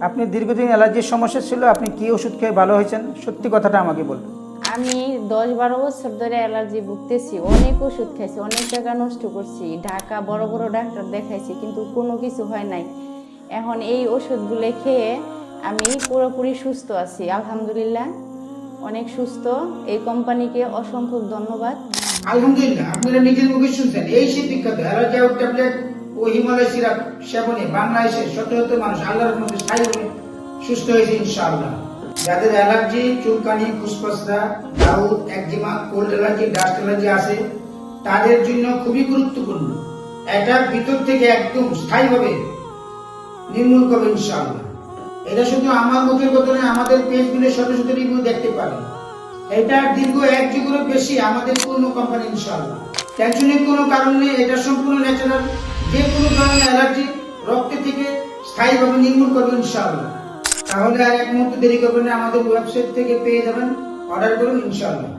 আপনি দীর্ঘদিন অ্যালার্জির সমস্যা ছিল, আপনি কি ওষুধ খেয়ে ভালো হয়েছেন? সত্যি কথাটা আমাকে বলুন। আমি 10-12 বছর ধরে অ্যালার্জি ভুগতেছি। অনেক ওষুধ খাইছি, অনেক টাকা নষ্ট করছি, ঢাকা বড় বড় ডাক্তার দেখাইছি, কিন্তু কোনো কিছু হয় নাই। এখন এই ওষুধগুলো খেয়ে আমি পুরোপুরি সুস্থ আছি, আলহামদুলিল্লাহ, অনেক সুস্থ। এই কোম্পানিকে অসংখ্য ধন্যবাদ। আলহামদুলিল্লাহ, আপনারা নিজের মুখে শুনছেন এই সেই বিখ্যাত অ্যালার্জি আউট ট্যাবলেট ও হিমালয় সিরাপ সেবনে বাংলাদেশের শত শত মানুষ আল্লাহর রহমতে স্থায়ীভাবে সুস্থ হয়েছে ইনশাআল্লাহ। যাদের অ্যালার্জি, চুলকানি, ফুসফুসরা, দাউদ, eczema, cold allergy, dust allergy আছে, তাদের জন্য খুবই গুরুত্বপূর্ণ। এটা ভিতর থেকে একদম স্থায়ীভাবে নির্মূল করবে ইনশাআল্লাহ। এটা শুধু আমার মুখের কথা নয়, আমাদের পেজগুলো শত শত রিভিউ দেখতে পারেন। এটা দীর্ঘ 1 যুগেরও বেশি আমাদের পূর্ণ কোম্পানি ইনশাআল্লাহ। টেনশনের কোনো কারণ নেই, এটা সম্পূর্ণ ন্যাচারাল। যে কোনো ধরনের অ্যালার্জি রক্ত থেকে স্থায়ীভাবে নির্মূল করবে ইনশাআল্লাহ। তাহলে আর এক মুহূর্ত দেরি করবেন না, আমাদের ওয়েবসাইট থেকে পেয়ে যাবেন, অর্ডার করুন ইনশাআল্লাহ।